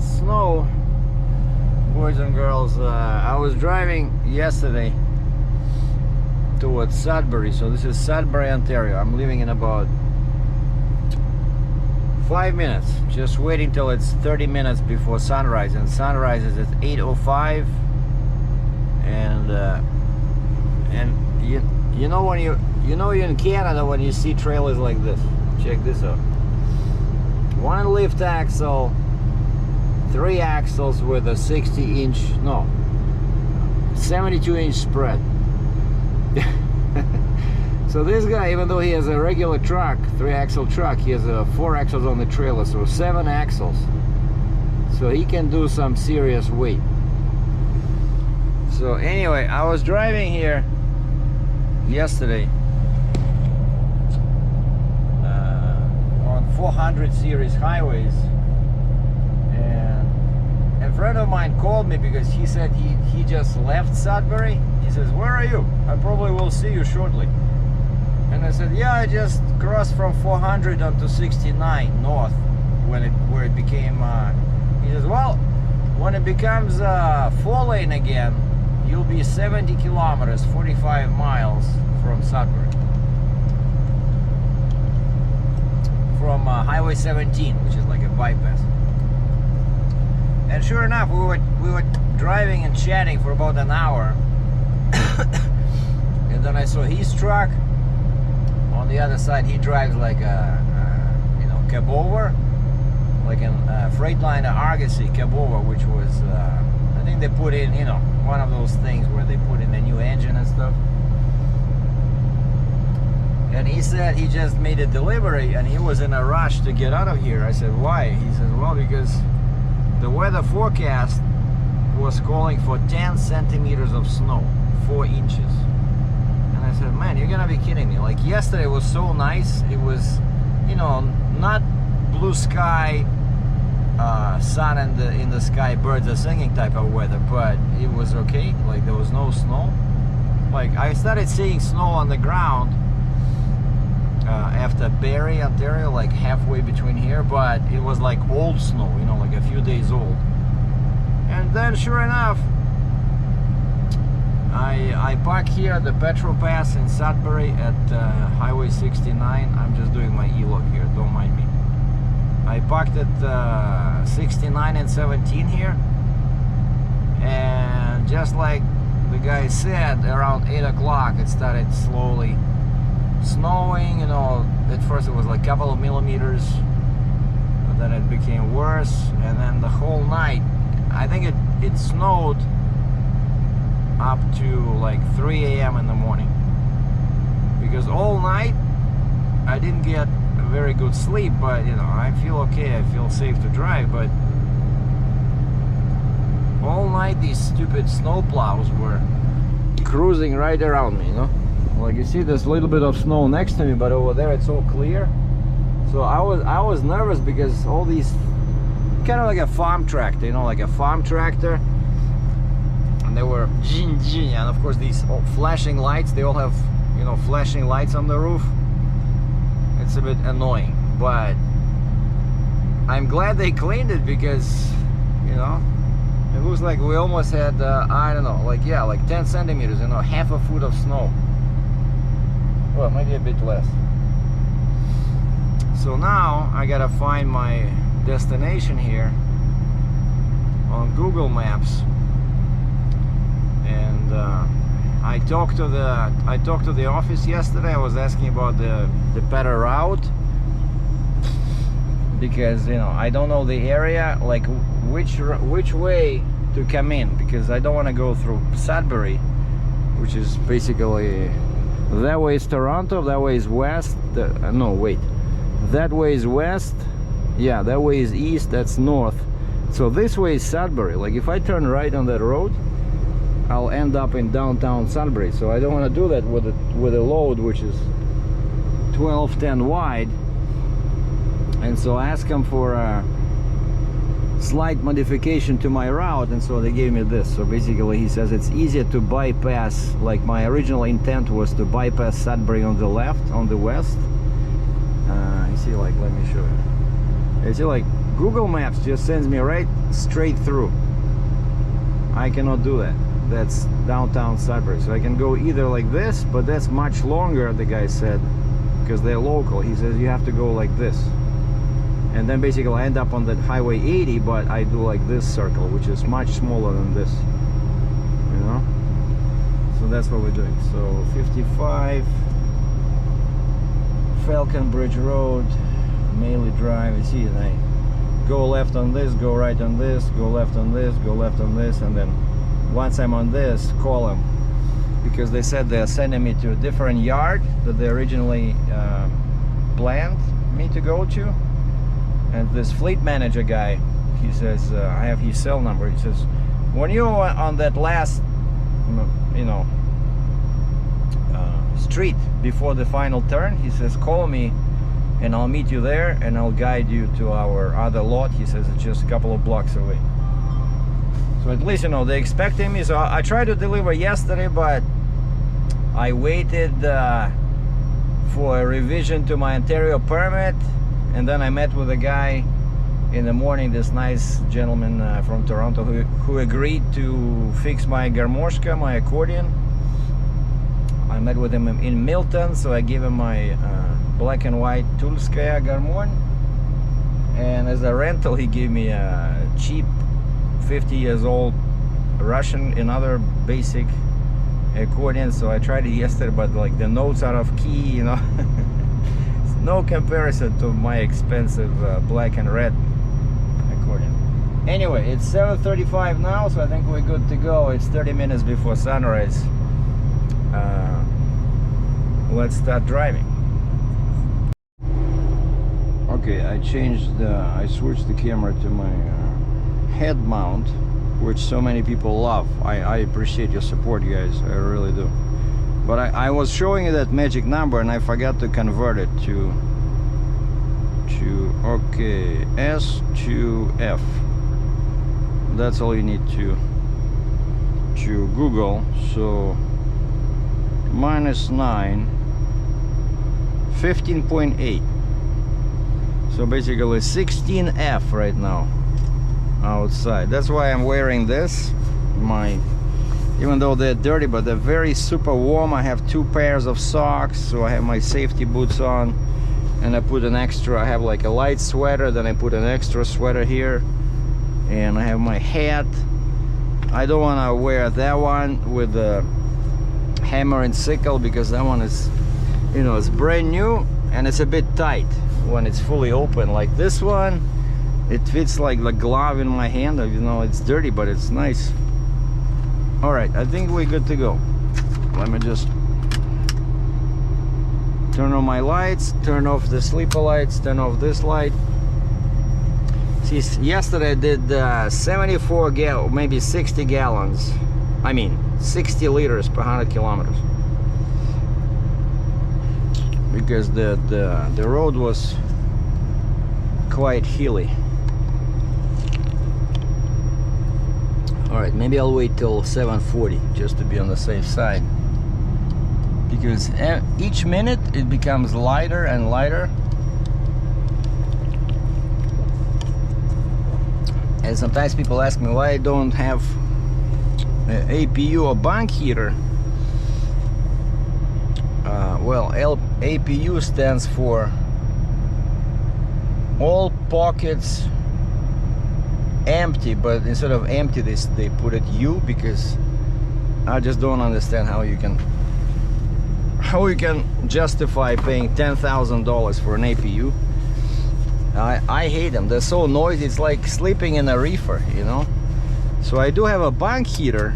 snow, boys and girls. I was driving yesterday towards Sudbury. So this is Sudbury, Ontario. I'm leaving in about 5 minutes. Just waiting till it's 30 minutes before sunrise, and sunrise is at 8:05. And you know when you're in Canada when you see trailers like this. Check this out. 1 lift axle, 3 axles with a 72-inch spread. So this guy, even though he has a regular truck, 3-axle truck, he has 4 axles on the trailer, so 7 axles. So he can do some serious weight. So anyway, I was driving here yesterday on 400 series highways, and a friend of mine called me because he said he just left Sudbury. He says, "Where are you? I probably will see you shortly." And I said, "Yeah, I just crossed from 400 onto 69 north where it became." He says, "Well, when it becomes 4-lane again, you'll be 70 kilometers, 45 miles from Sudbury, from Highway 17, which is like a bypass." And sure enough, we were driving and chatting for about an hour, and then I saw his truck. On the other side, he drives like a cab over, like a Freightliner Argosy cab over, which was I think they put in one of those things where they put in a new engine and stuff. And he said he just made a delivery and he was in a rush to get out of here. I said, "Why?" He said, "Well, because the weather forecast was calling for 10 centimeters of snow, 4 inches. And I said, "Man, you're gonna be kidding me. Like yesterday was so nice. It was, not blue sky, sun in the sky, birds are singing type of weather, but it was okay. Like there was no snow. Like I started seeing snow on the ground after Barrie, Ontario, like halfway between here, but it was like old snow, like a few days old. And then sure enough, I park here at the petrol pass in Sudbury at Highway 69. I'm just doing my e-log here, don't mind me. I parked at 69 and 17 here, and just like the guy said, around 8 o'clock it started slowly snowing. At first it was like a couple of millimeters, but then it became worse, and then the whole night, I think it snowed up to like 3 a.m. in the morning, because all night I didn't get very good sleep, but I feel okay, I feel safe to drive. But all night these stupid snow plows were cruising right around me, like you see there's a little bit of snow next to me, but over there it's all clear. So I was nervous because all these kind of like a farm tractor, like a farm tractor, and they were and of course these flashing lights, they all have flashing lights on the roof. It's a bit annoying, but I'm glad they cleaned it, because it looks like we almost had I don't know, like 10 centimeters, half a foot of snow. Well, maybe a bit less. So now I gotta find my destination here on Google Maps, and I talked to the office yesterday. I was asking about the better route, because I don't know the area, like which way to come in, because I don't want to go through Sudbury, which is basically that way is Toronto, that way is west. No, wait, that way is west. Yeah, that way is east, that's north. So this way is Sudbury. Like if I turn right on that road, I'll end up in downtown Sudbury. So I don't want to do that with a load which is 1210 wide. And so I asked them for a slight modification to my route, and so they gave me this. So basically he says it's easier to bypass, like my original intent was to bypass Sudbury on the left, on the west. You see, like, let me show you. You see, like, Google Maps just sends me right straight through. I cannot do that. That's downtown Sudbury. So I can go either like this, but that's much longer, the guy said, because they're local. He says you have to go like this. And then basically I end up on that Highway 80, but I do like this circle, which is much smaller than this. You know? So that's what we're doing. So 55 Falcon Bridge Road, Maley Drive. You see, and I go left on this, go right on this, go left on this, go left on this, and then once I'm on this, call them, because they said they're sending me to a different yard that they originally planned me to go to. And this fleet manager guy, he says, I have his cell number. He says, when you're on that last, you know, street before the final turn, he says, call me and I'll meet you there and I'll guide you to our other lot. He says it's just a couple of blocks away. So at least, you know, they're expecting me. So I tried to deliver yesterday, but I waited for a revision to my Ontario permit, and then I met with a guy in the morning, this nice gentleman from Toronto who agreed to fix my garmoshka, my accordion. I met with him in Milton, so I gave him my black and white Tulskaya garmon, and as a rental he gave me a cheap 50 years old Russian, another basic accordion. So I tried it yesterday, but like the notes are off key, you know. It's no comparison to my expensive black and red accordion. Anyway, it's 7:35 now, so I think we're good to go. It's 30 minutes before sunrise. Let's start driving. Okay, I switched the camera to my head mount, which so many people love. I appreciate your support, guys, I really do. But I was showing you that magic number and I forgot to convert it to okay, S to F. That's all you need to Google. So -9, 15.8. So basically 16F right now outside. That's why I'm wearing this. Even though they're dirty, but they're very super warm. I have 2 pairs of socks, so I have my safety boots on, and I put an extra, I have like a light sweater, then I put an extra sweater here, and I have my hat. I don't want to wear that one with the hammer and sickle, because that one is, you know, it's brand new and it's a bit tight when it's fully open. Like this one, it fits like the glove in my hand. You know, it's dirty, but it's nice. All right, I think we're good to go. Let me just turn on my lights, turn off the sleeper lights, turn off this light. See, yesterday I did 74 maybe 60 gallons. I mean 60 liters per 100 kilometers. Because the road was quite hilly. Alright, maybe I'll wait till 7:40 just to be on the safe side, because each minute it becomes lighter and lighter. And sometimes people ask me why I don't have APU or bunk heater. Well, APU stands for all pockets empty, but instead of empty they put it U, because I just don't understand how you can justify paying $10,000 for an APU. I hate them. They're so noisy. It's like sleeping in a reefer, you know. So I do have a bunk heater.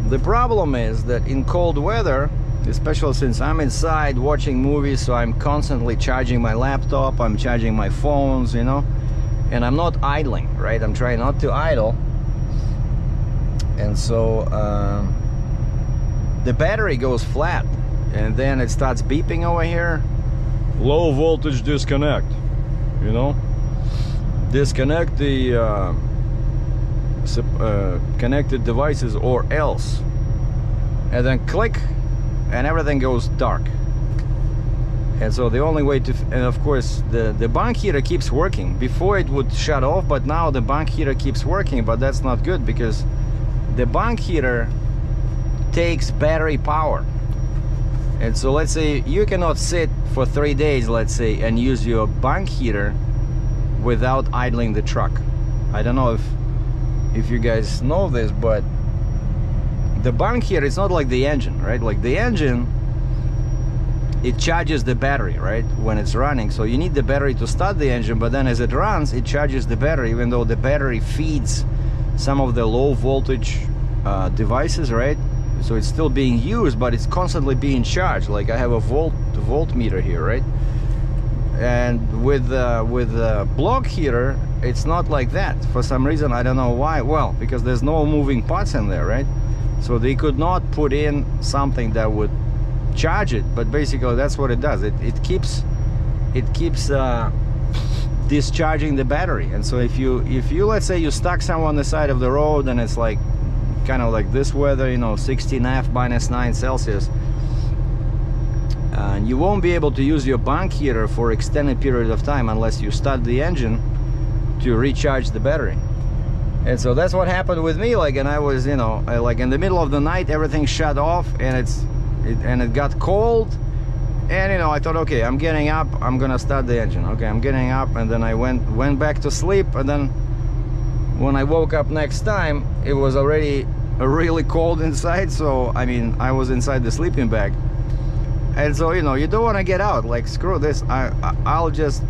The problem is that in cold weather, especially since I'm inside watching movies, so I'm constantly charging my laptop, I'm charging my phones, you know, and I'm not idling, right? I'm trying not to idle. And so the battery goes flat, and then it starts beeping over here. Low voltage disconnect, you know. Disconnect the connected devices or else. And then click, and everything goes dark. And so the only way to, and of course the bunk heater keeps working. Before it would shut off, but now the bunk heater keeps working, but that's not good because the bunk heater takes battery power. And so let's say you cannot sit for 3 days, let's say, and use your bunk heater without idling the truck. I don't know if you guys know this, but the bunk heater, it's not like the engine, right? Like the engine, it charges the battery, right, when it's running. So you need the battery to start the engine, but then as it runs, it charges the battery, even though the battery feeds some of the low voltage devices, right? So it's still being used, but it's constantly being charged. Like I have a voltmeter here, right? And with the block heater, it's not like that. For some reason, I don't know why. Well, because there's no moving parts in there, right? So they could not put in something that would charge it, but basically that's what it does. It keeps discharging the battery. And so if you let's say you stuck someone on the side of the road and it's like kind of like this weather, you know, 16F -9 Celsius, and you won't be able to use your bunk heater for extended period of time unless you start the engine to recharge the battery. And so that's what happened with me. Like, and I was, you know, like in the middle of the night, everything shut off, and it got cold, and you know, I thought, okay, I'm getting up, I'm gonna start the engine. Okay, I'm getting up, and then I went back to sleep, and then when I woke up next time, it was already really cold inside. So I mean, I was inside the sleeping bag, and so, you know, you don't want to get out. Like, screw this, I'll just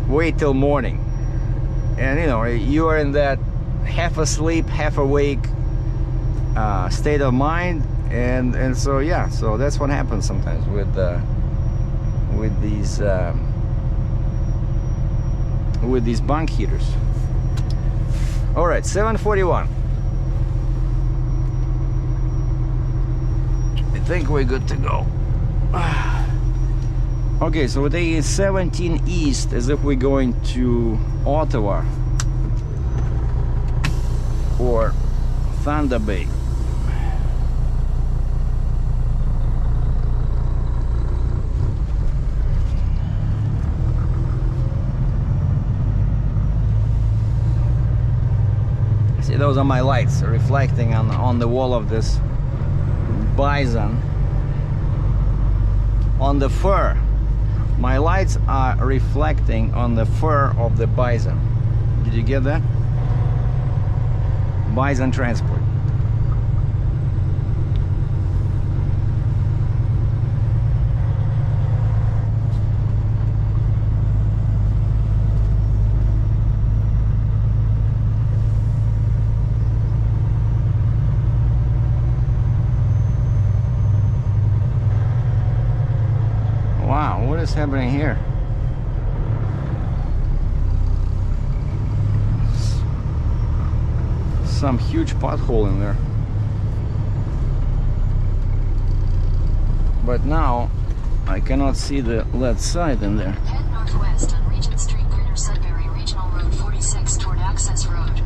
wait till morning. And you know, you are in that half asleep, half awake state of mind, and so yeah, so that's what happens sometimes with these bunk heaters. All right, 7:41. I think we're good to go. Okay, so we're taking 17 east as if we're going to Ottawa or Thunder Bay. See, those are my lights reflecting on the wall of this bison. On the fur. My lights are reflecting on the fur of the bison. Did you get that? Bison transport. Wow, what is happening here? Some huge pothole in there. But now I cannot see the left side in there. Head northwest on Regent Street, Greater Sudbury, Regional Road 46 toward Access Road.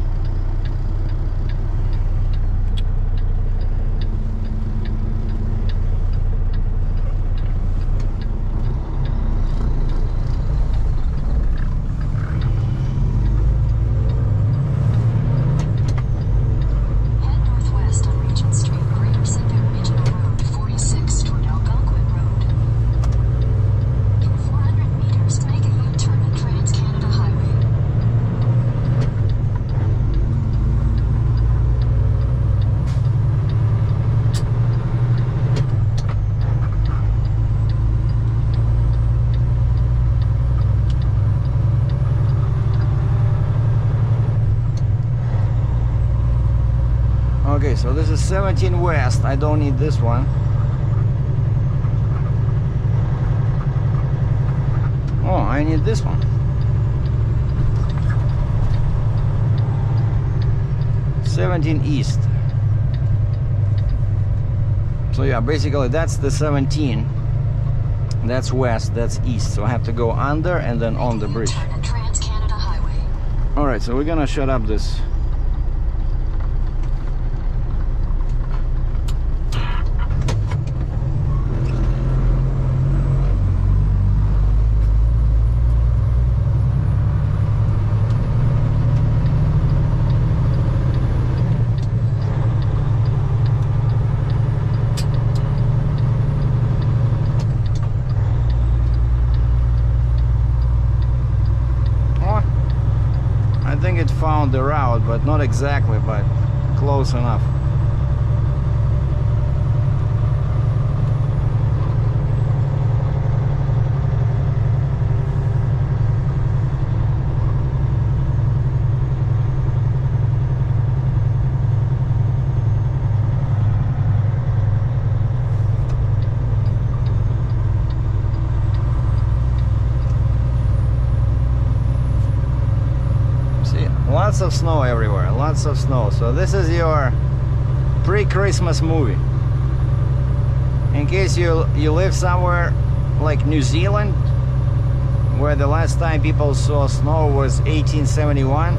Okay, so this is 17 west. I don't need this one. Oh, I need this one. 17 east. So yeah, basically that's the 17. That's west, that's east. So I have to go under and then on the bridge. All right, so we're gonna shut up this. roundabout, but not exactly, but close enough. Lots of snow everywhere, lots of snow. So this is your pre-Christmas movie. In case you live somewhere like New Zealand, where the last time people saw snow was 1871.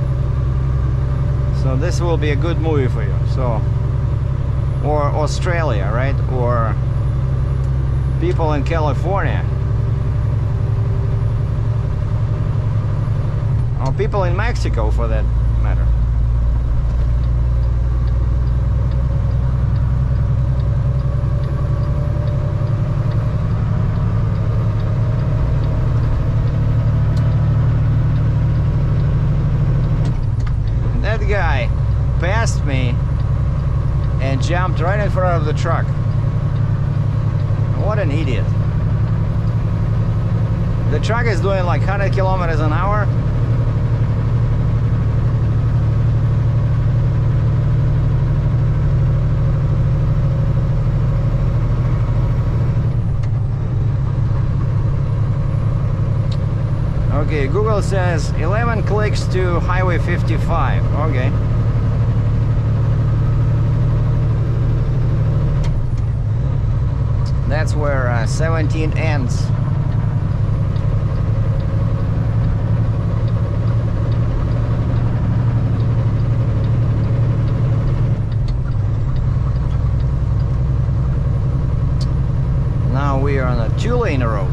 So this will be a good movie for you. So, or Australia, right? Or people in California. Or people in Mexico, for that matter. That guy passed me and jumped right in front of the truck. What an idiot. The truck is doing like 100 kilometers an hour. Okay, Google says 11 clicks to Highway 55. Okay. That's where 17 ends. Now we are on a 2-lane road.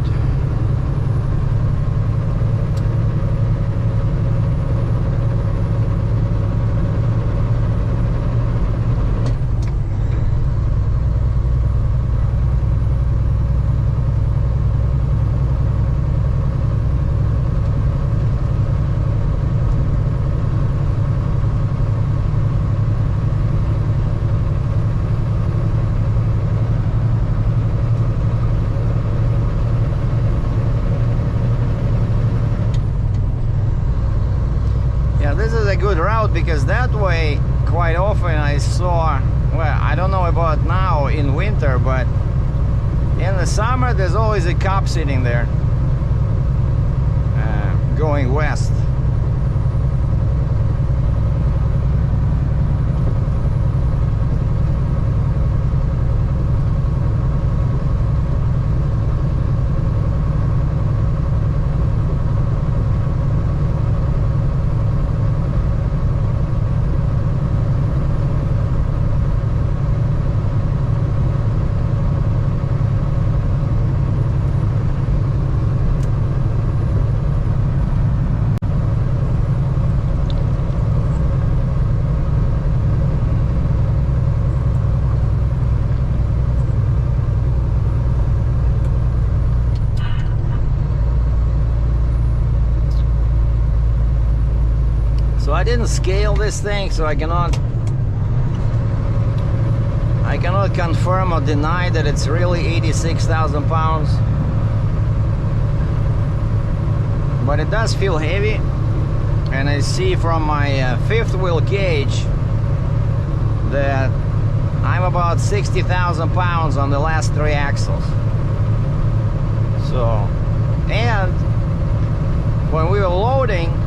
Good route, because that way quite often I saw, well, I don't know about now in winter, but in the summer there's always a cop sitting there going west. I didn't scale this thing, so I cannot confirm or deny that it's really 86,000 pounds. But it does feel heavy, and I see from my fifth wheel gauge that I'm about 60,000 pounds on the last 3 axles. So, and when we were loading,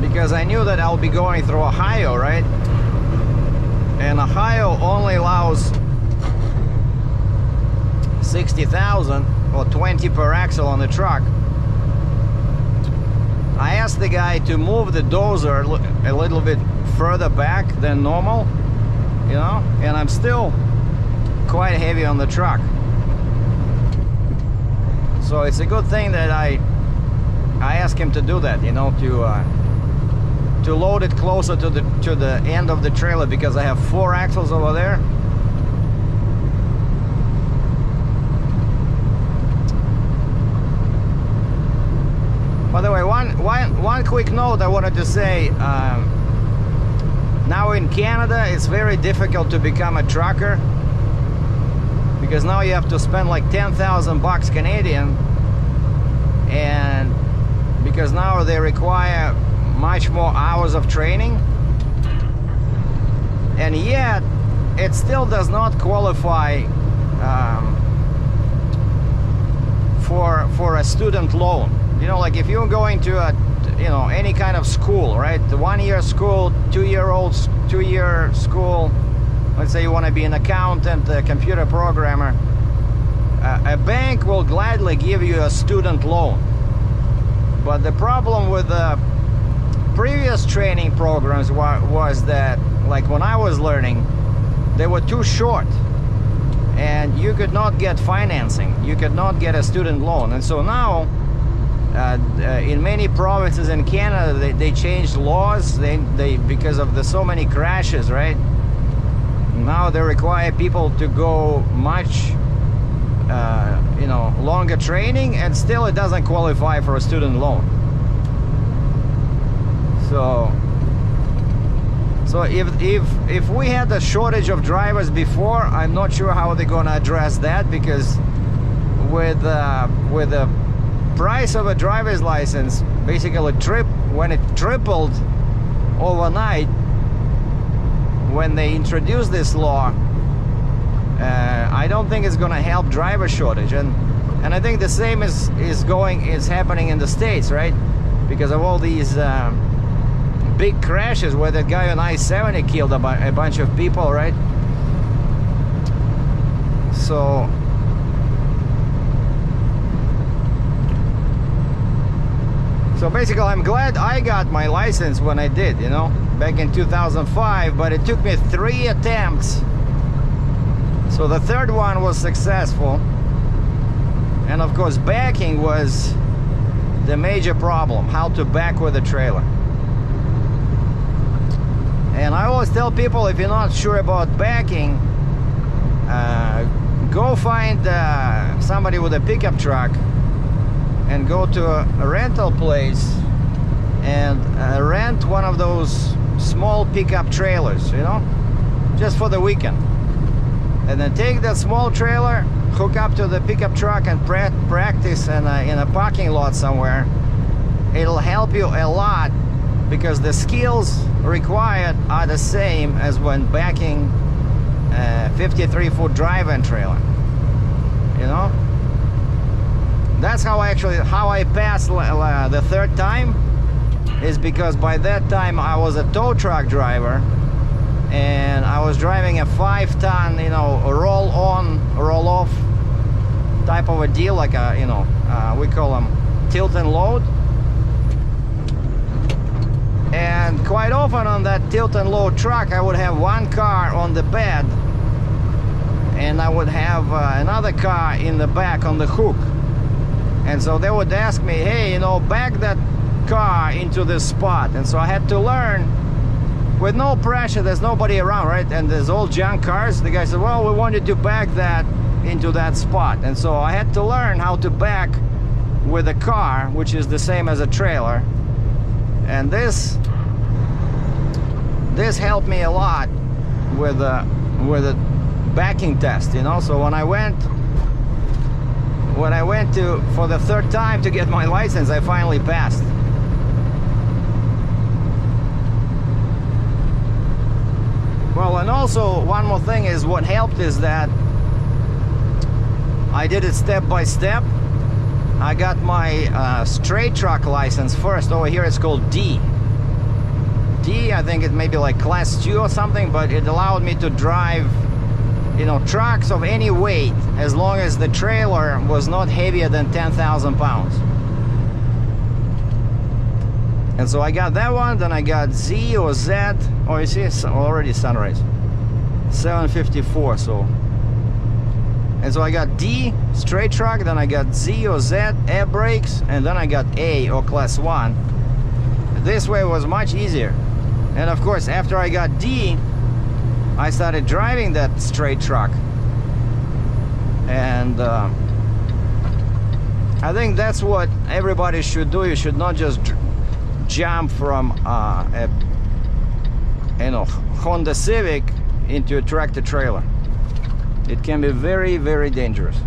because I knew that I'll be going through Ohio, right? And Ohio only allows 60,000 or 20 per axle on the truck. I asked the guy to move the dozer a little bit further back than normal, you know, and I'm still quite heavy on the truck. So it's a good thing that I asked him to do that, you know, to load it closer to the end of the trailer, because I have 4 axles over there. By the way, one quick note I wanted to say. Now in Canada, it's very difficult to become a trucker because now you have to spend like 10,000 bucks Canadian, and because now they require much more hours of training, and yet it still does not qualify for a student loan. You know, like if you're going to a, you know, any kind of school, right? The 1-year school, 2-year school. Let's say you want to be an accountant, a computer programmer. A bank will gladly give you a student loan. But the problem with the previous training programs was that, like when I was learning, they were too short. And you could not get financing. You could not get a student loan. And so now, in many provinces in Canada, they changed laws. They because of the so many crashes, right? Now they require people to go much, you know, longer training, and still it doesn't qualify for a student loan. So if we had a shortage of drivers before, I'm not sure how they're going to address that, because with the price of a driver's license, basically when it tripled overnight when they introduced this law, I don't think it's going to help driver shortage, and I think the same is happening in the States, right? Because of all these big crashes where that guy on I-70 killed a bunch of people, right? So basically, I'm glad I got my license when I did, you know, back in 2005, but it took me 3 attempts. So the third one was successful. And of course, backing was the major problem, how to back with a trailer. And I always tell people, if you're not sure about backing, go find somebody with a pickup truck and go to a rental place and rent one of those small pickup trailers, you know, just for the weekend. And then take that small trailer, hook up to the pickup truck, and practice in a parking lot somewhere. It'll help you a lot, because the skills required are the same as when backing a 53-foot drive-in trailer, you know. That's how I passed the third time, is because by that time I was a tow truck driver, and I was driving a 5-ton, you know, roll-on, roll-off type of a deal, like a, you know, we call them tilt and load. And quite often on that tilt and load truck, I would have one car on the bed, and I would have another car in the back on the hook. And so they would ask me, hey, you know, back that car into this spot. And so I had to learn, with no pressure, there's nobody around, right? And there's all junk cars. The guy said, well, we wanted to back that into that spot. And so I had to learn how to back with a car, which is the same as a trailer. And this helped me a lot with the backing test, you know. So when I went to for the third time to get my license, I finally passed. Well, and also one more thing is, what helped is that I did it step by step. I got my straight truck license first. Over here it's called D. I think it may be like class 2 or something, but it allowed me to drive, you know, trucks of any weight, as long as the trailer was not heavier than 10,000 pounds. And so I got that one, then I got Z or Z. Oh, you see, it's already sunrise. 7:54, so. And so I got D, straight truck, then I got Z or Z, air brakes, and then I got A, or class 1. This way was much easier. And of course, after I got D, I started driving that straight truck. And I think that's what everybody should do. You should not just jump from a Honda Civic into a tractor trailer. It can be very, very dangerous.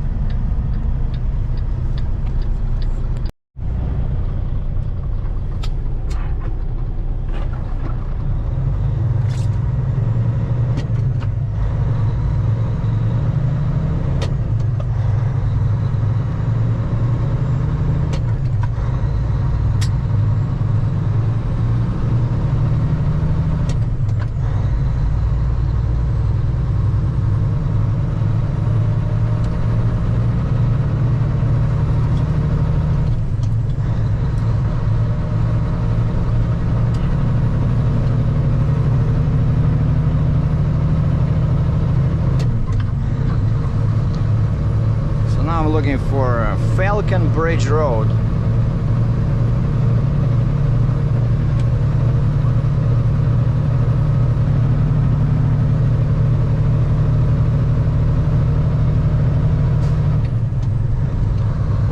Looking for Falcon Bridge Road.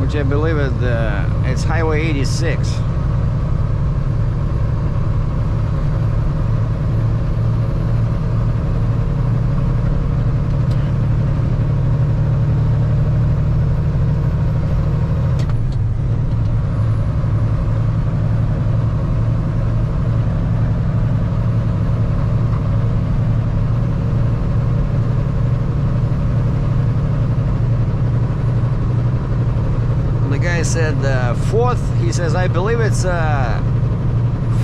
Which I believe is it's Highway 86. Said fourth, he says, I believe it's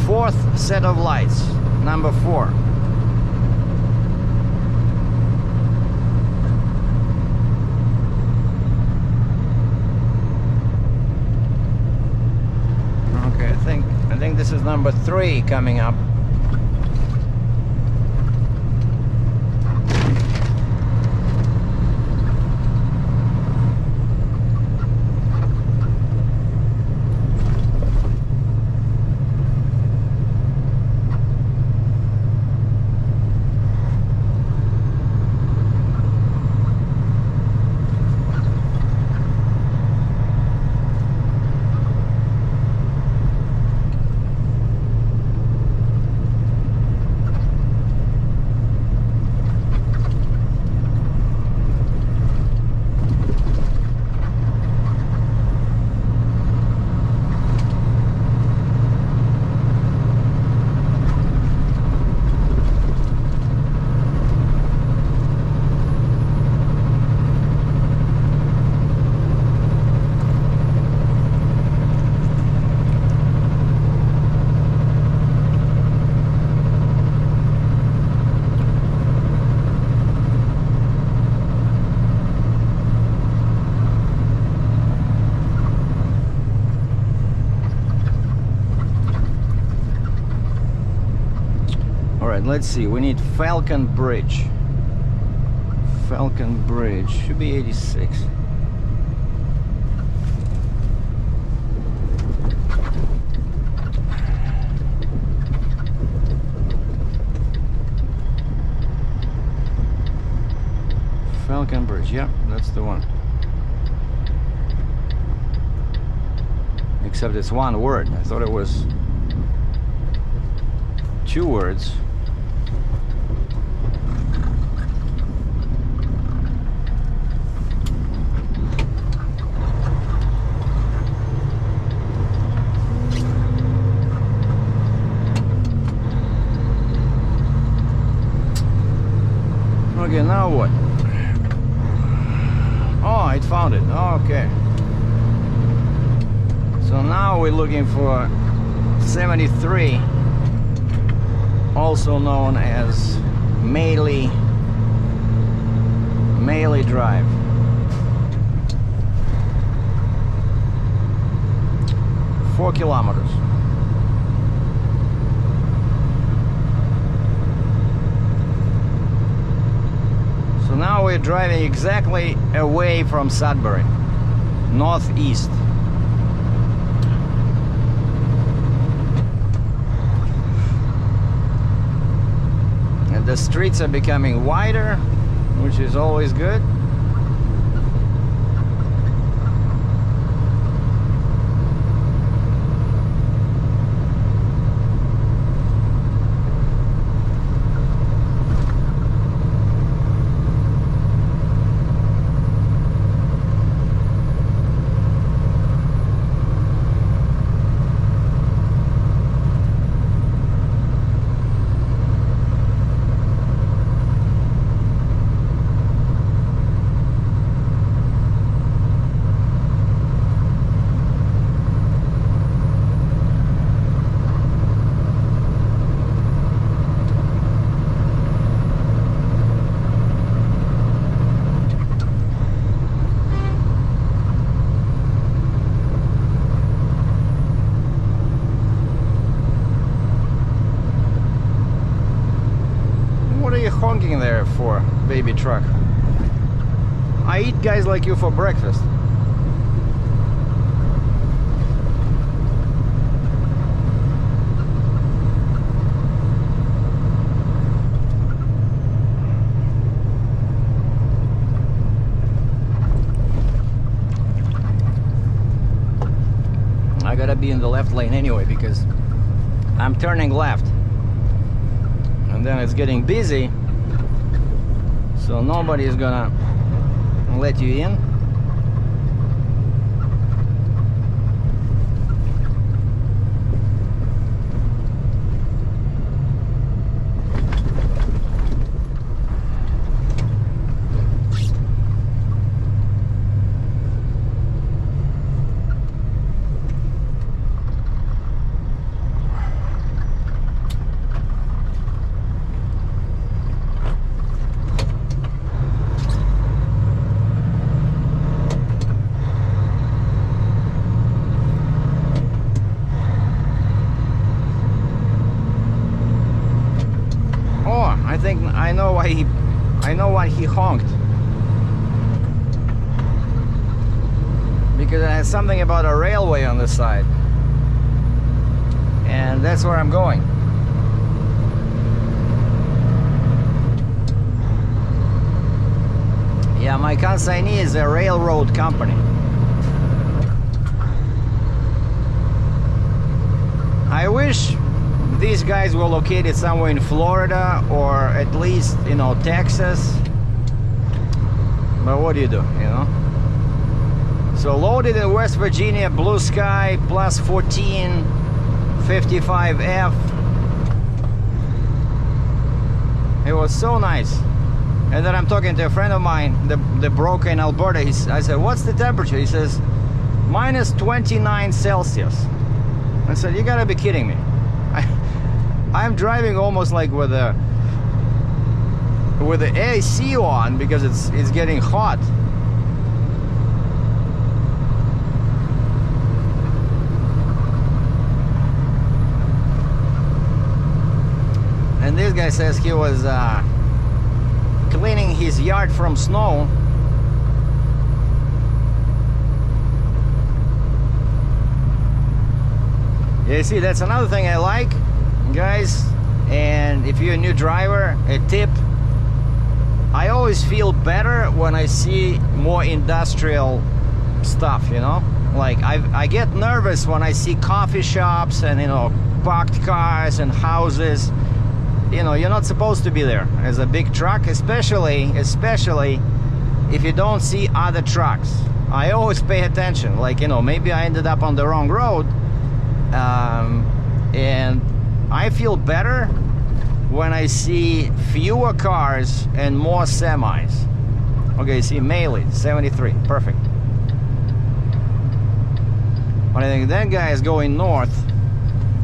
fourth set of lights, number 4. Okay, I think this is number 3 coming up. Let's see, we need Falcon Bridge. Falcon Bridge should be 86. Falcon Bridge, yeah, that's the one. Except it's one word. I thought it was 2 words. Okay, now what? Oh, it found it. Okay. So now we're looking for 73, also known as Maley Drive. Four kilometers. So now we're driving exactly away from Sudbury, northeast. And the streets are becoming wider, which is always good. you honking there for, baby truck? I eat guys like you for breakfast. I gotta be in the left lane anyway because I'm turning left. And then it's getting busy, so nobody is gonna let you in. I know why he honked. Because it has something about a railway on the side. And that's where I'm going. Yeah, my consignee is a railroad company. I wish these guys were located somewhere in Florida or at least, you know, Texas. But what do, you know? So loaded in West Virginia, blue sky, plus 14, 55F. It was so nice. And then I'm talking to a friend of mine, the broker in Alberta. I said, what's the temperature? He says, minus 29 Celsius. I said, you gotta be kidding me. I'm driving almost like with the AC on because it's getting hot. And this guy says he was cleaning his yard from snow. Yeah, you see, that's another thing I like, guys. And if you're a new driver, a tip, I always feel better when I see more industrial stuff, you know. Like I get nervous when I see coffee shops and, you know, parked cars and houses. You know, you're not supposed to be there as a big truck, especially if you don't see other trucks. I always pay attention, like, you know, maybe I ended up on the wrong road. And I feel better when I see fewer cars and more semis. Okay, see, Melee 73, perfect. But I think that guy is going north,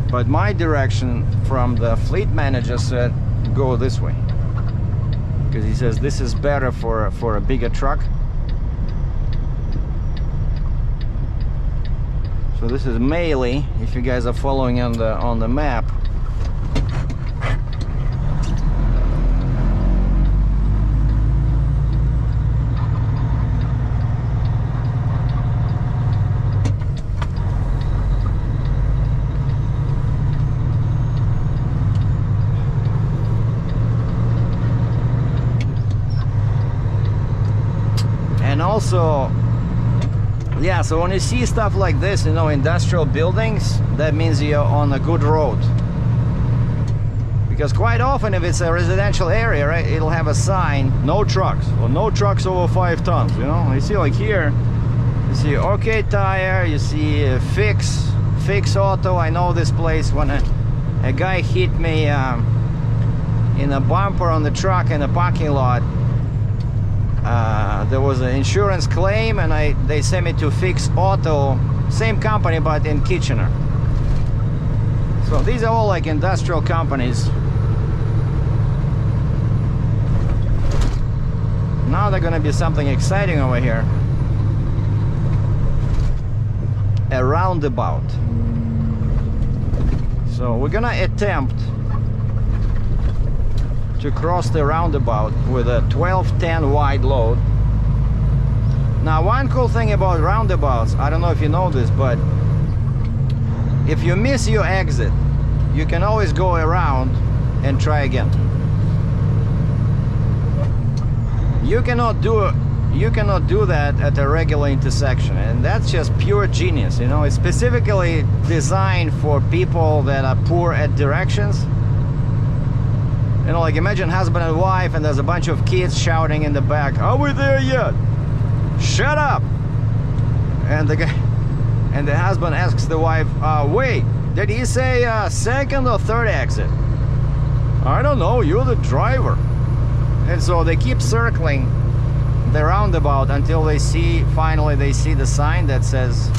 but my direction from the fleet manager said go this way, because he says this is better for a bigger truck. So this is Melee, if you guys are following on the map. And also, yeah, so when you see stuff like this, you know, industrial buildings, that means you're on a good road. Because quite often, if it's a residential area, right, it'll have a sign, no trucks, or no trucks over 5 tons, you know. You see, like here, you see OK Tire, you see Fix Auto. I know this place. When a guy hit me in a bumper on the truck in the parking lot, there was an insurance claim, and they sent me to Fix Auto, same company but in Kitchener. So these are all like industrial companies. Now they're gonna be something exciting over here. A roundabout. So we're gonna attempt to cross the roundabout with a 1210 wide load. Now, one cool thing about roundabouts, I don't know if you know this, but if you miss your exit, you can always go around and try again. You cannot do that at a regular intersection, and that's just pure genius. You know, it's specifically designed for people that are poor at directions. You know, like imagine husband and wife, and there's a bunch of kids shouting in the back, "Are we there yet? Shut up!" And the husband asks the wife, "Wait, did he say second or third exit?" "I don't know. You're the driver." And so they keep circling the roundabout until they see, finally they see the sign that says,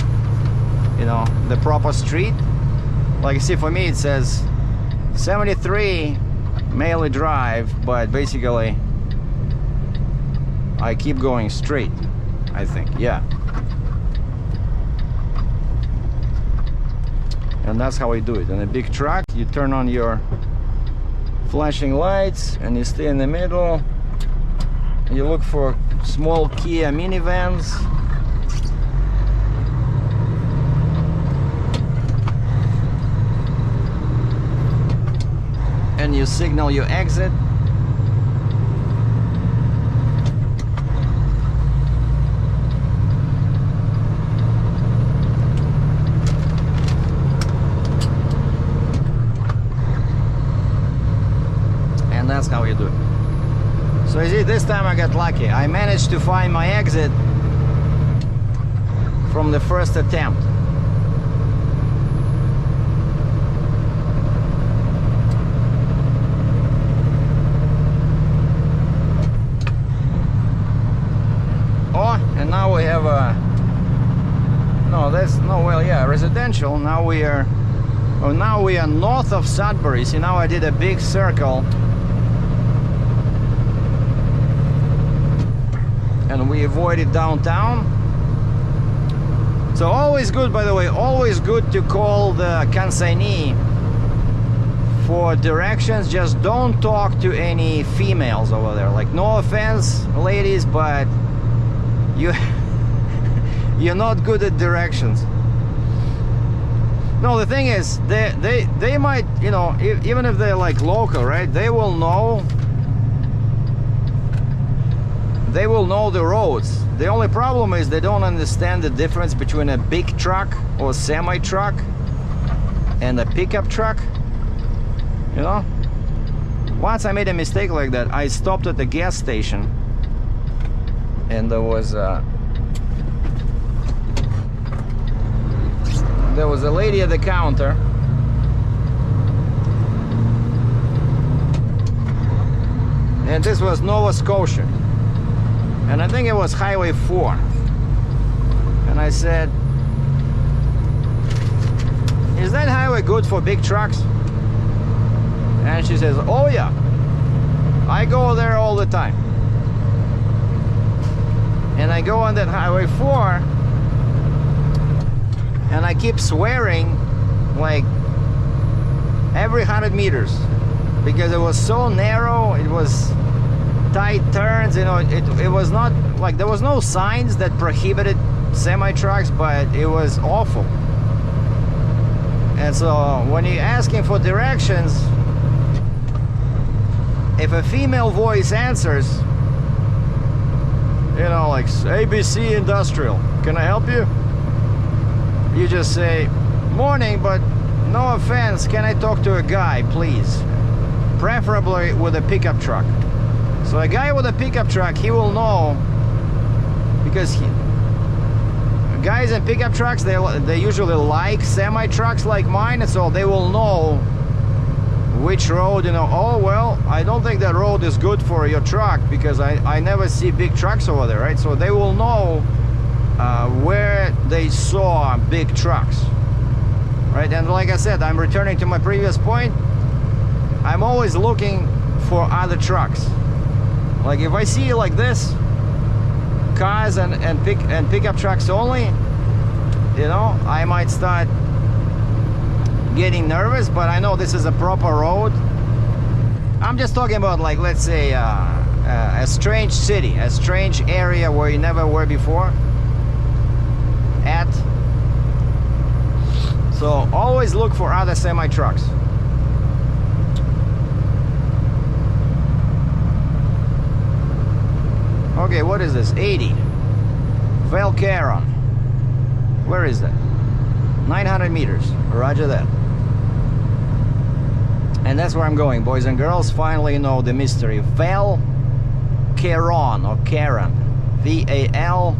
you know, the proper street. Like you see, for me it says 73 Maley Drive, but basically I keep going straight, I think, yeah. And that's how I do it. In a big truck, you turn on your flashing lights and you stay in the middle. You look for small Kia minivans. And you signal your exit. And that's how you do it. So you see, this time I got lucky. I managed to find my exit from the first attempt. Oh, and now we have a... No, that's no, well, yeah, residential. Now we are... Oh, now we are north of Sudbury. See, now I did a big circle. And we avoided downtown. So always good, by the way, always good to call the consignee for directions. Just don't talk to any females over there. Like, no offense, ladies, but you're not good at directions. No, the thing is, they might, you know, even if they're like local, right? They will know the roads. The only problem is they don't understand the difference between a big truck or semi-truck and a pickup truck. You know? Once I made a mistake like that. I stopped at the gas station and there was a lady at the counter. And this was Nova Scotia. And I think it was Highway 4. And I said, "Is that highway good for big trucks?" And she says, "Oh yeah, I go there all the time." And I go on that Highway 4 and I keep swearing like every 100 meters because it was so narrow. It was tight turns, you know. It was not like there was no signs that prohibited semi-trucks, but it was awful. And so when you're asking for directions, if a female voice answers, you know, like ABC Industrial, "Can I help you?" You just say, "Morning, but no offense, can I talk to a guy, please?" Preferably with a pickup truck. So a guy with a pickup truck, he will know, because guys in pickup trucks, they usually like semi-trucks like mine, and so they will know which road, you know. "Oh, well, I don't think that road is good for your truck because I never see big trucks over there," right? So they will know where they saw big trucks, right? And like I said, I'm returning to my previous point. I'm always looking for other trucks. Like if I see like this, cars and pickup trucks only, you know, I might start getting nervous, but I know this is a proper road. I'm just talking about, like, let's say a strange city, a strange area where you never were before at. So always look for other semi-trucks. Okay, what is this? 80. Caron. Where is that? 900 meters. Roger that. And that's where I'm going, boys and girls. Finally, you know the mystery. Caron or Caron. Caron.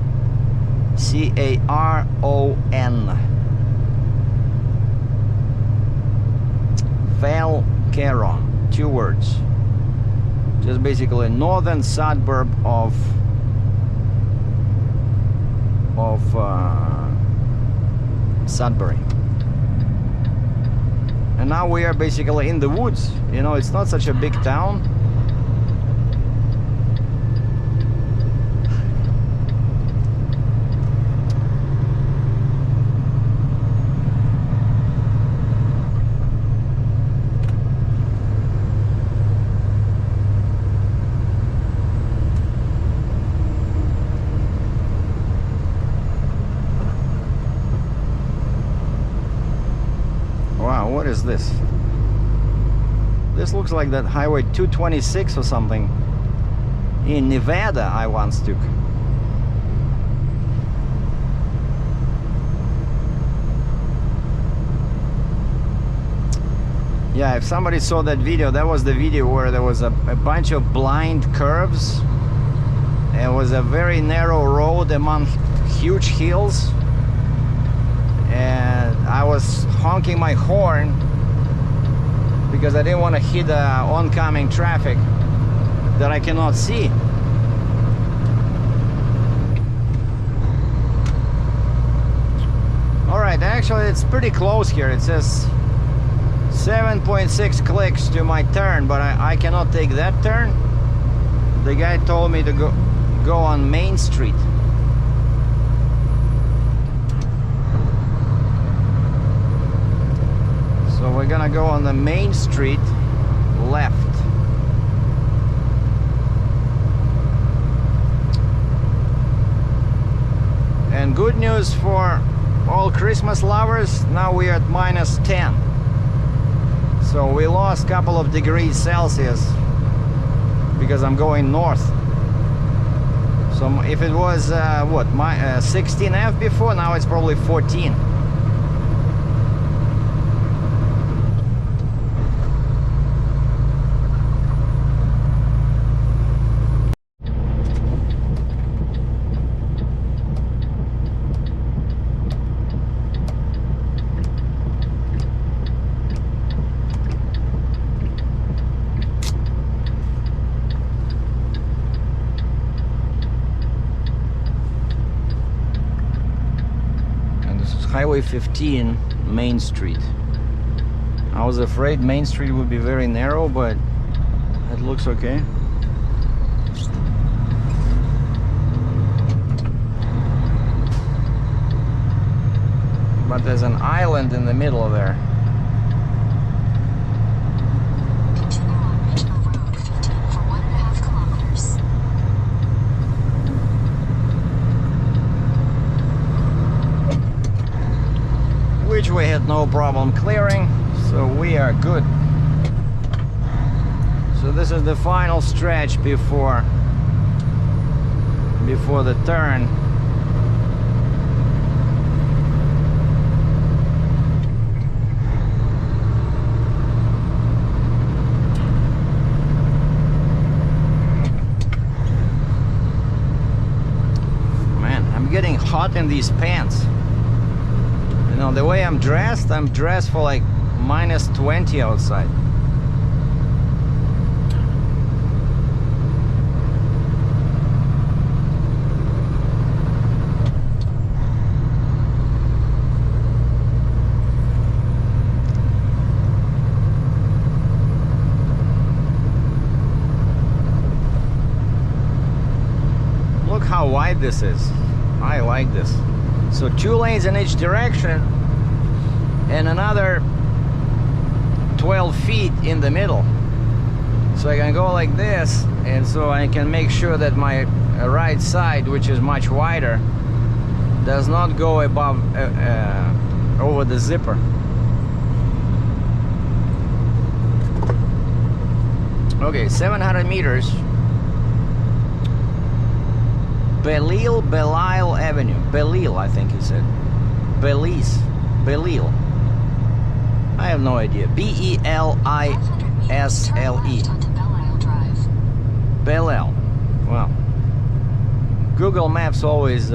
Caron. 2 words. Just basically a northern suburb of Sudbury. And now we are basically in the woods. You know, it's not such a big town. Wow, what is this? This looks like that highway 226 or something in Nevada I once took. Yeah, if somebody saw that video, that was the video where there was a bunch of blind curves. It was a very narrow road among huge hills. And I was honking my horn because I didn't want to hit oncoming traffic that I cannot see. Alright, actually it's pretty close here. It says 7.6 clicks to my turn, but I cannot take that turn. The guy told me to go on Main Street. So we're gonna go on the Main Street left. And good news for all Christmas lovers, now we are at -10. So we lost a couple of degrees Celsius because I'm going north. So if it was what, 16F before, now it's probably 14. Highway 15, Main Street. I was afraid Main Street would be very narrow, but it looks okay. But there's an island in the middle there. Continue on Regional Road 15 for 1.5 kilometers. Which we had no problem clearing, so we are good. So this is the final stretch before the turn. Man, I'm getting hot in these pants. You know, the way I'm dressed for like -20 outside. Look how wide this is. I like this. So 2 lanes in each direction and another 12 feet in the middle. So I can go like this, and so I can make sure that my right side, which is much wider, does not go above over the zipper. Okay, 700 meters. Belial Avenue. Belial, I think he said. Belial. I have no idea. B-E-L-I-S-L-E. Belial. Well, Google Maps always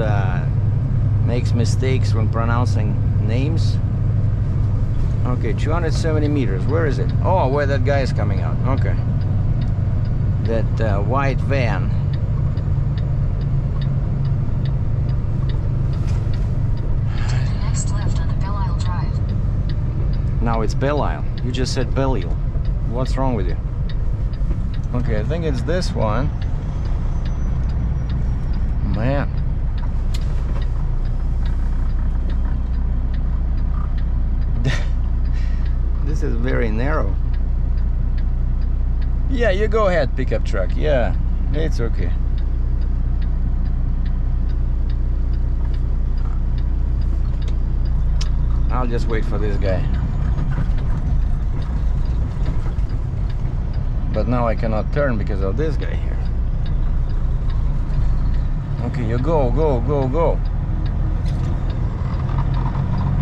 makes mistakes when pronouncing names. Okay, 270 meters. Where is it? Oh, where that guy is coming out. Okay. That white van. Take the next left on the Belial Drive. Now it's Belial. You just said Belial. What's wrong with you? Okay, I think it's this one. Man. This is very narrow. Yeah, you go ahead, pickup truck. Yeah, it's okay. I'll just wait for this guy. But now I cannot turn because of this guy here. Okay, you go.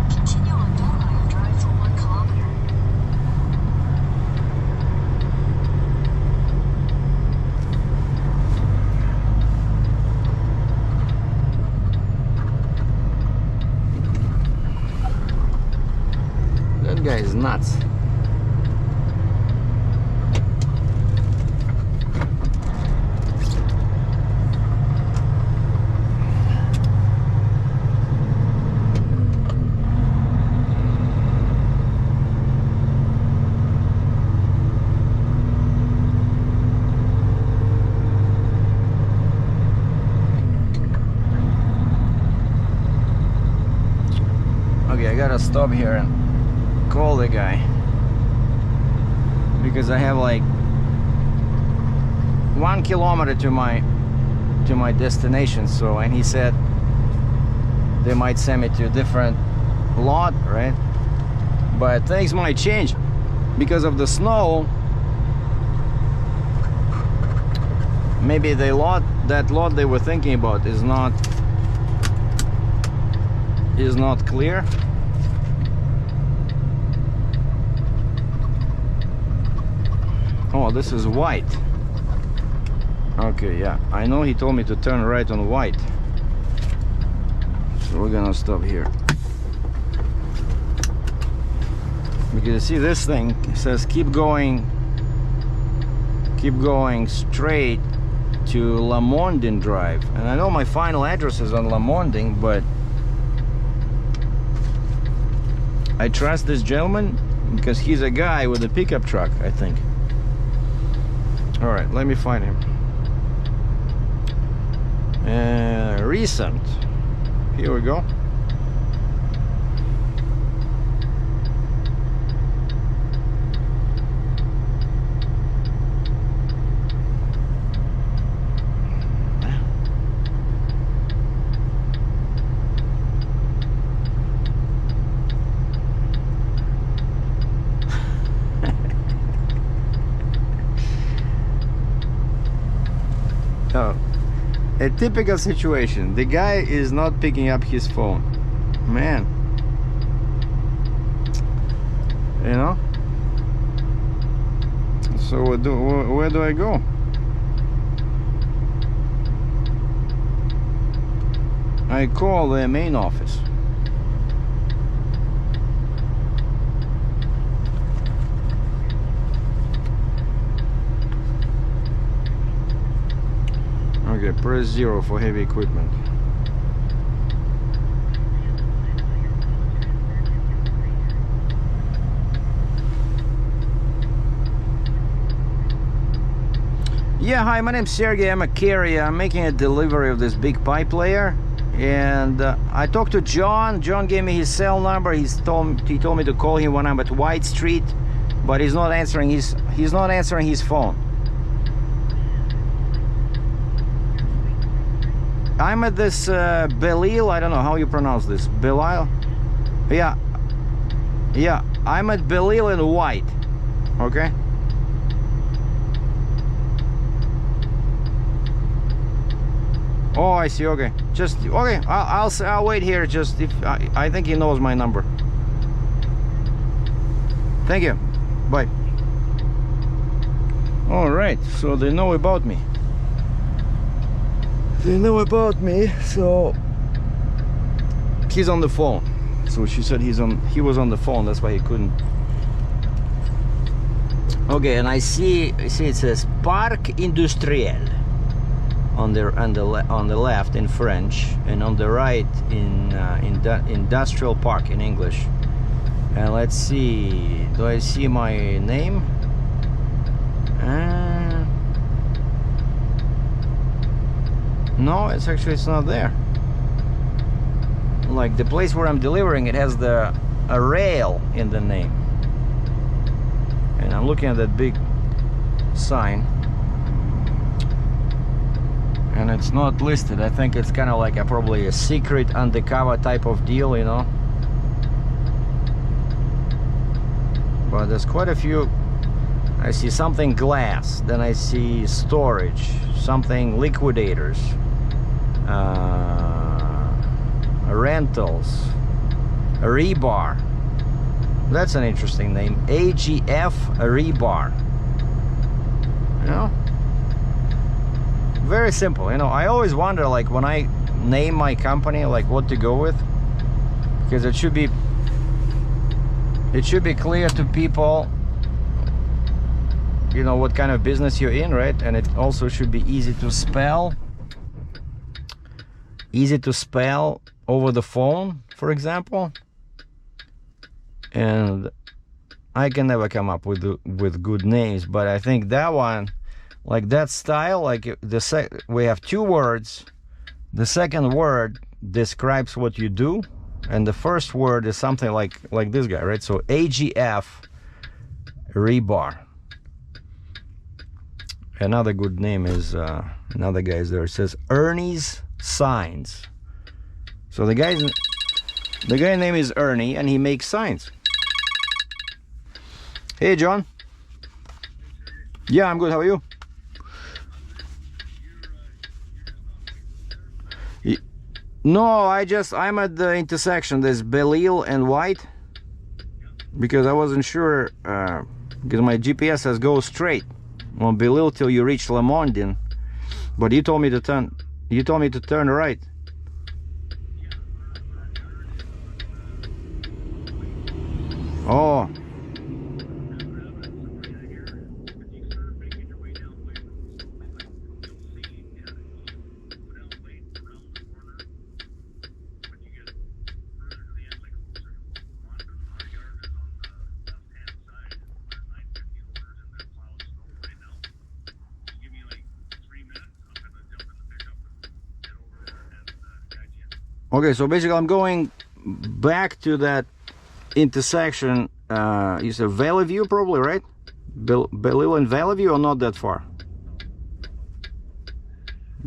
Continue on Belial Drive for 1 kilometer. That guy is nuts. Okay, I gotta stop here and call the guy because I have like 1 kilometer to my destination. So, and he said they might send me to a different lot, right? But things might change because of the snow. Maybe that lot they were thinking about is not clear. Oh, this is white. Okay, yeah, I know he told me to turn right on white. So we're gonna stop here. Because you see this thing says keep going straight to Lamondin Drive. And I know my final address is on Lamondin, but I trust this gentleman because he's a guy with a pickup truck, I think. All right, let me find him. Recent. Here we go. Oh, a typical situation. The guy is not picking up his phone. Man. You know? So where do I go? I call the main office. Okay, press 0 for heavy equipment. Yeah, hi, my name's Sergei. I'm a carrier. I'm making a delivery of this big Pipelayer, and I talked to John. John gave me his cell number. He told me to call him when I'm at White Street, but he's not answering his phone. I'm at this Belil. I don't know how you pronounce this. Belil. Yeah. Yeah. I'm at Belil and White. Okay. Oh, I see. Okay. Just okay. I'll wait here. Just if I think he knows my number. Thank you. Bye. All right. So they know about me. They know about me. So he's on the phone. So she said he was on the phone. That's why he couldn't. Okay, and I see it says Parc Industriel on the left in French, and on the right in Industrial Park in English. And let's see, do I see my name? No, it's not there. Like the place where I'm delivering, it has a rail in the name. And I'm looking at that big sign, and it's not listed. I think it's kind of like probably a secret undercover type of deal, you know. But there's quite a few. I see something glass, then I see storage, something liquidators, rentals, a rebar. That's an interesting name. AGF Rebar. You know, very simple. You know, I always wonder, like, when I name my company, like what to go with, because it should be clear to people, you know, what kind of business you're in, right? And it also should be easy to spell over the phone, for example. And I can never come up with good names, but I think that one, like that style, like we have two words. The second word describes what you do, and the first word is something like this guy, right? So AGF Rebar. Another good name is another guy is there. It says Ernie's Signs. So the guy's name is Ernie, and he makes signs. Hey, John. Yeah, I'm good. How are you? No, I'm at the intersection. There's Belil and White, because I wasn't sure, because my GPS says go straight on Belil till you reach Lamondin, but you told me to turn right. Oh. Okay, so basically I'm going back to that intersection. You said Valley View, probably, right? Belil and Valley View, or not that far?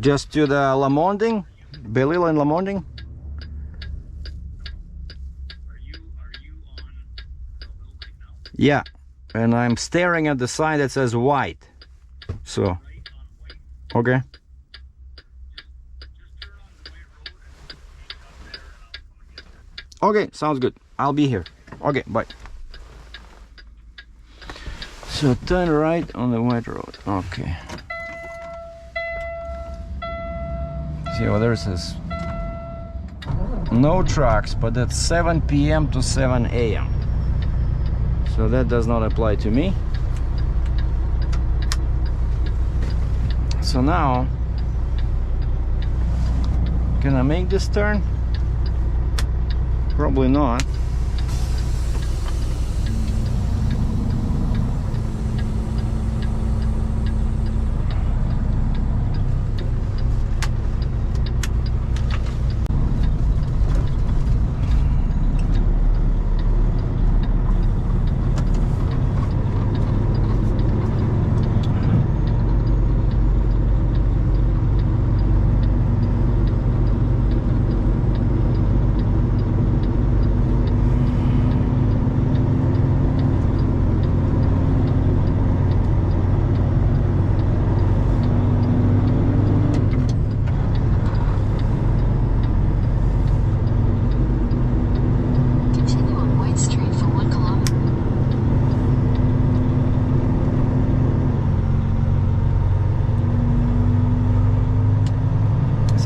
Just to the Lamonding? Belil and Lamonding? Are you on Belil right now? Yeah, and I'm staring at the sign that says White. So, Right on White. okay. Okay, sounds good. I'll be here. Okay, bye. So turn right on the White Road. Okay. See, well, there says no trucks, but that's 7 p.m. to 7 a.m. So that does not apply to me. So now, can I make this turn? Probably not.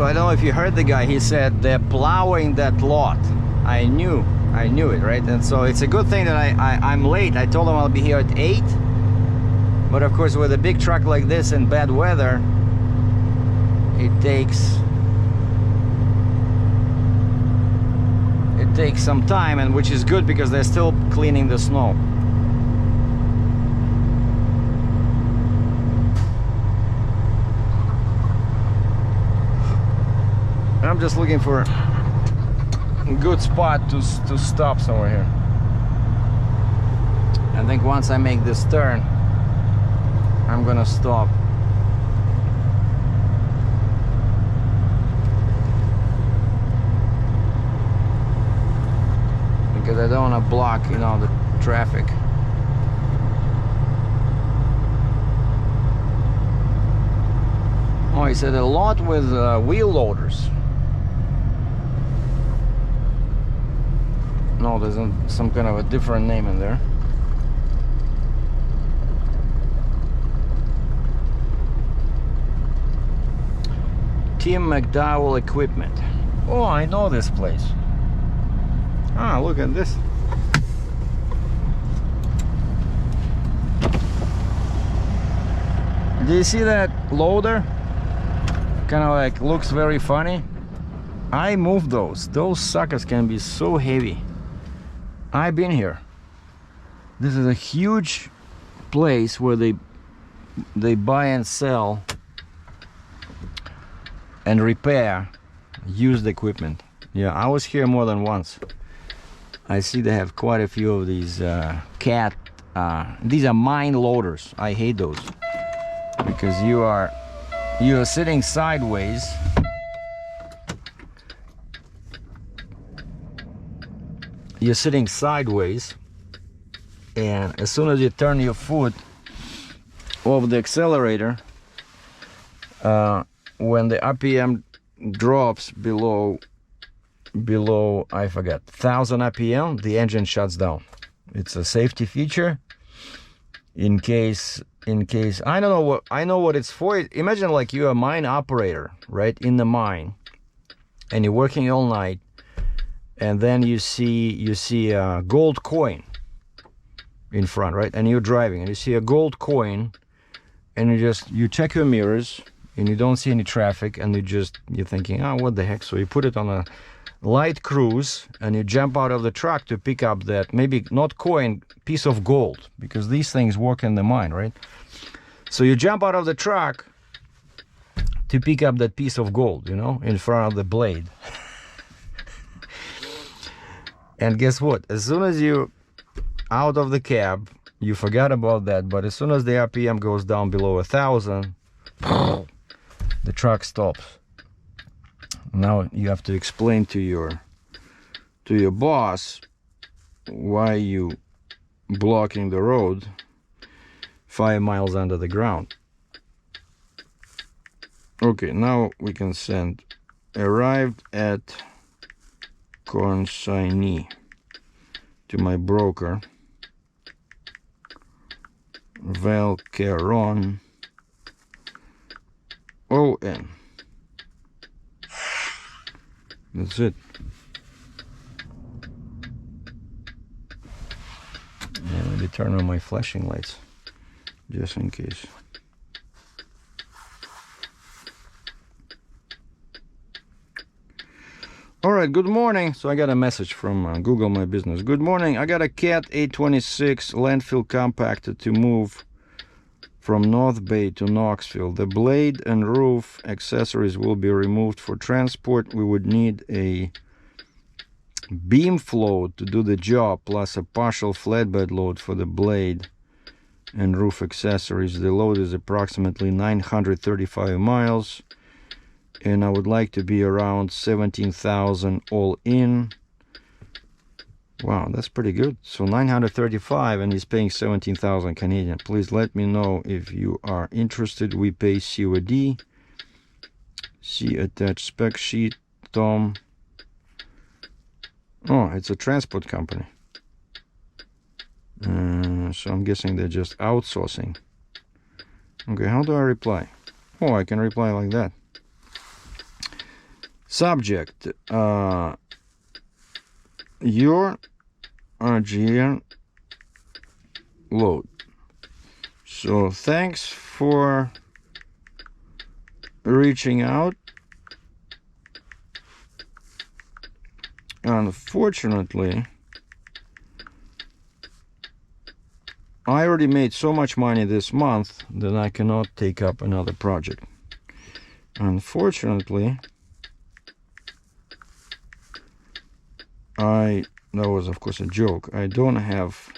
So I don't know if you heard the guy. He said they're plowing that lot. I knew it, right? And so it's a good thing that I'm late. I told him I'll be here at 8. But of course, with a big truck like this in bad weather, it takes some time, and which is good because they're still cleaning the snow. I'm just looking for a good spot to stop somewhere here. I think once I make this turn, I'm gonna stop. Because I don't want to block, you know, the traffic. Oh, he said a lot with wheel loaders. No, there's some kind of a different name in there. Tim McDowell Equipment. Oh, I know this place. Ah, look at this. Do you see that loader? Kind of like looks very funny. I moved those. Those suckers can be so heavy. I've been here. This is a huge place where they buy and sell and repair used equipment. Yeah, I was here more than once. I see they have quite a few of these these are mine loaders. I hate those because you are sitting sideways. You're sitting sideways, and as soon as you turn your foot off the accelerator, when the RPM drops below I forget 1000 RPM, the engine shuts down. It's a safety feature in case I know what it's for. Imagine like you're a mine operator, right, in the mine, and you're working all night, and then you see a gold coin in front, right, and you're driving and you see a gold coin, and you check your mirrors and you don't see any traffic, and you're thinking, oh, what the heck. So you put it on a light cruise and you jump out of the truck to pick up that, maybe not coin, piece of gold, because these things work in the mine, right? So you jump out of the truck to pick up that piece of gold, you know, in front of the blade. And guess what? As soon as you out of the cab, you forgot about that, but as soon as the RPM goes down below 1000, the truck stops. Now you have to explain to your boss why you blocking the road 5 miles under the ground. Okay, now we can send arrived at consignee to my broker Val Caron ON. That's it. Yeah, let me turn on my flashing lights just in case. All right, good morning. So I got a message from Google My Business. Good morning. I got a Cat 826 landfill compactor to move from North Bay to Knoxville. The blade and roof accessories will be removed for transport. We would need a beam float to do the job, plus a partial flatbed load for the blade and roof accessories. The load is approximately 935 miles, and I would like to be around 17,000 all in. Wow, that's pretty good. So 935, and he's paying 17,000 Canadian. Please let me know if you are interested. We pay COD. See attached spec sheet, Tom. Oh, it's a transport company. So I'm guessing they're just outsourcing. Okay, how do I reply? Oh, I can reply like that. Subject, your Accordion load. So thanks for reaching out. Unfortunately, I already made so much money this month that I cannot take up another project. Unfortunately, that was of course a joke. I don't have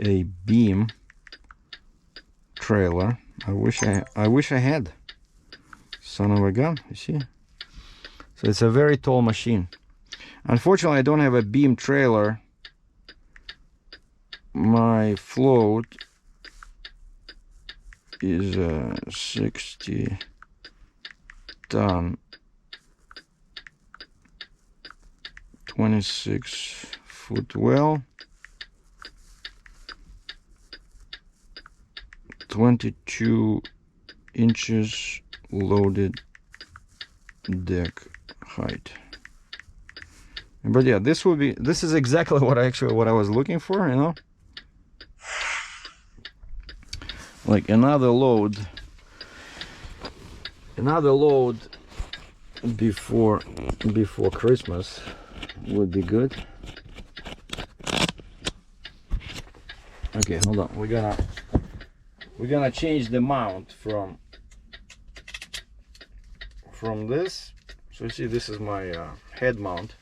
a beam trailer. I wish I had. Son of a gun, you see? So it's a very tall machine. Unfortunately, I don't have a beam trailer. My float is a 60 ton 26 foot well, 22 inches loaded deck height. But yeah, this is exactly what I was looking for, you know, like another load before Christmas would be good. Okay, hold on. We're gonna change the mount from this. So you see, this is my head mount.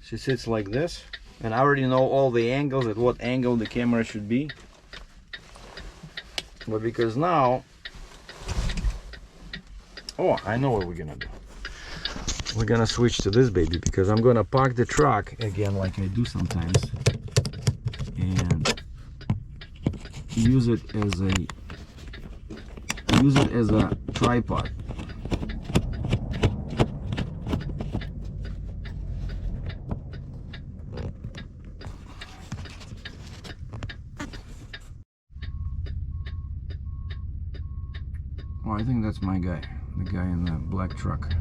She sits like this, and I already know all the angles, at what angle the camera should be. But because now, oh, I know what we're gonna do. We're gonna switch to this baby, because I'm gonna park the truck again like I do sometimes and use it as a tripod. Oh, I think that's my guy, the guy in the black truck.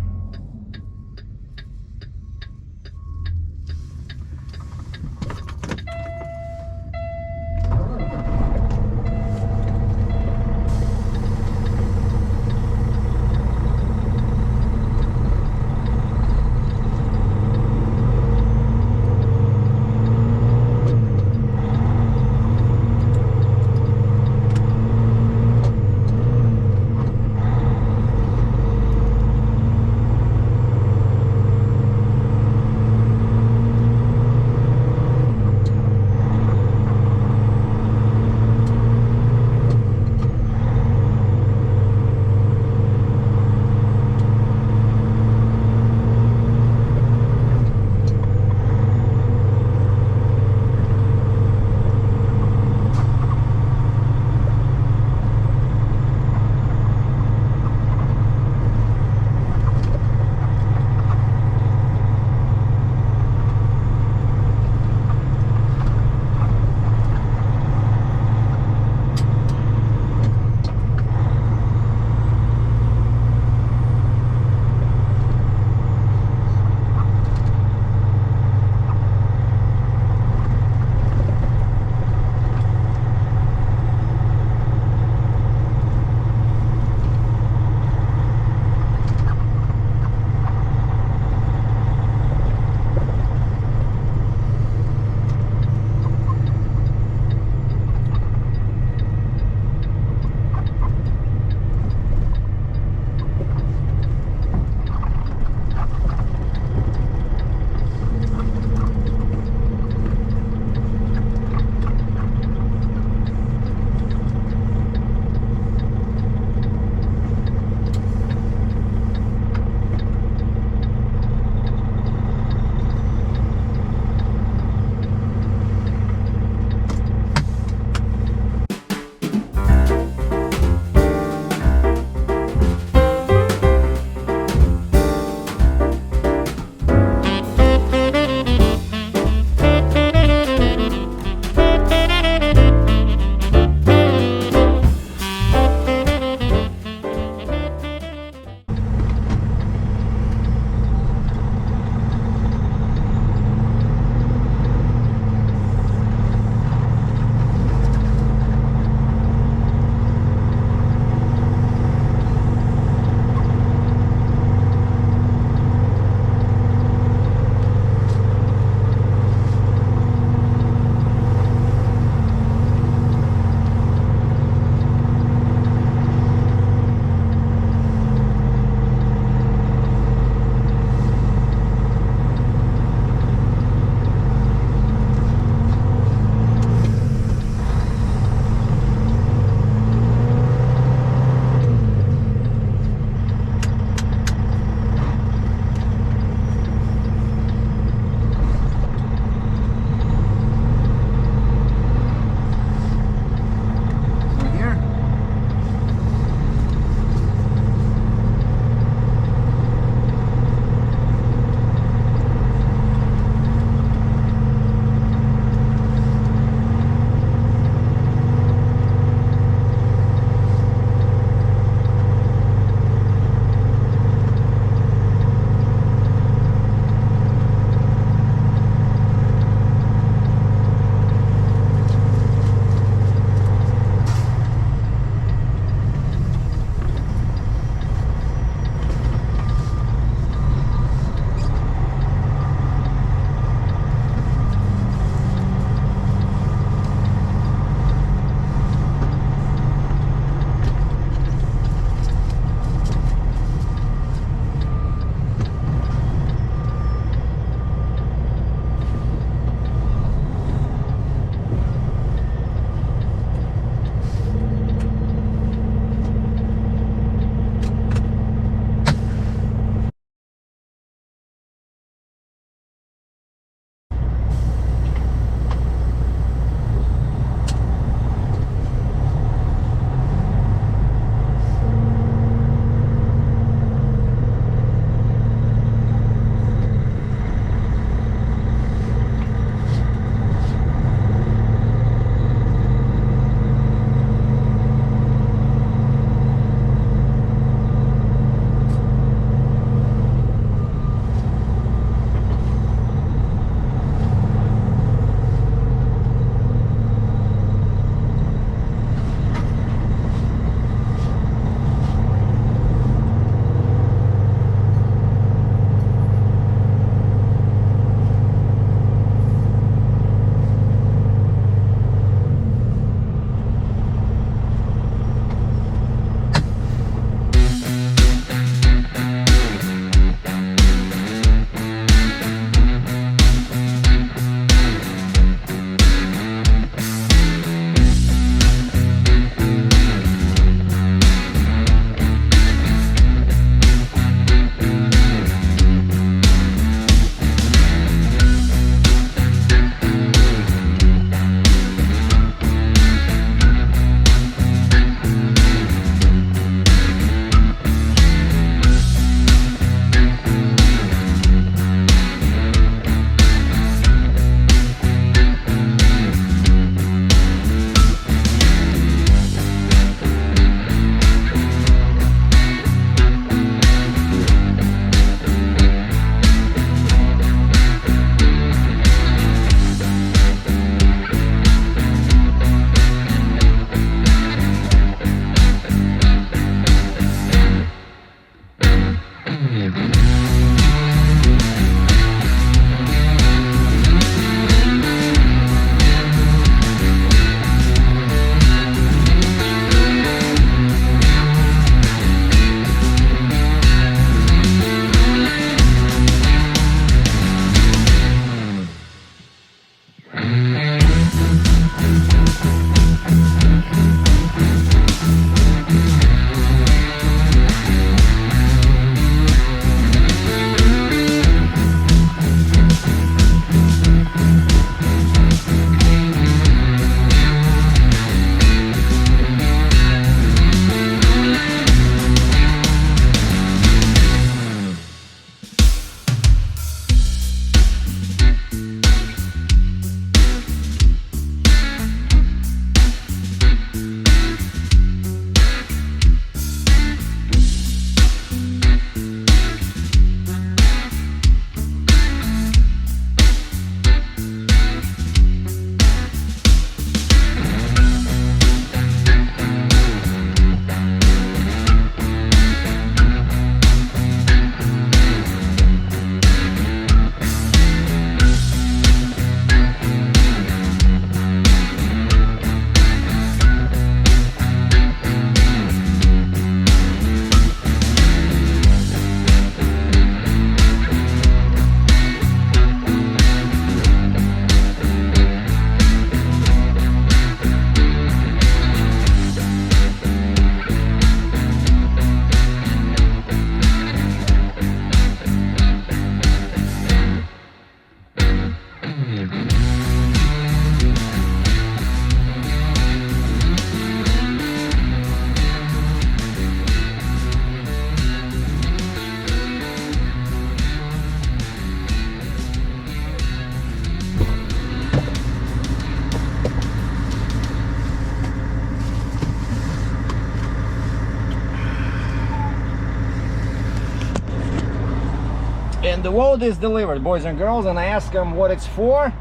And the load is delivered, boys and girls, and I asked them what it's for.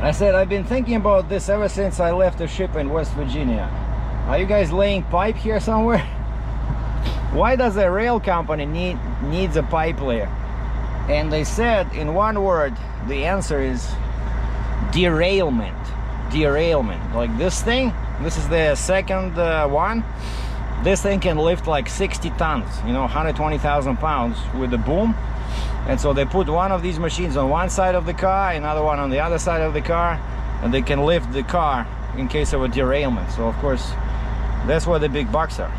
I said, I've been thinking about this ever since I left the ship in West Virginia. Are you guys laying pipe here somewhere? Why does a rail company needs a pipe layer? And they said in one word, the answer is derailment. Derailment. Like this thing, this is the second one. This thing can lift like 60 tons, you know, 120,000 pounds with the boom. And so they put one of these machines on one side of the car, another one on the other side of the car, and they can lift the car in case of a derailment. So of course, that's where the big bucks are.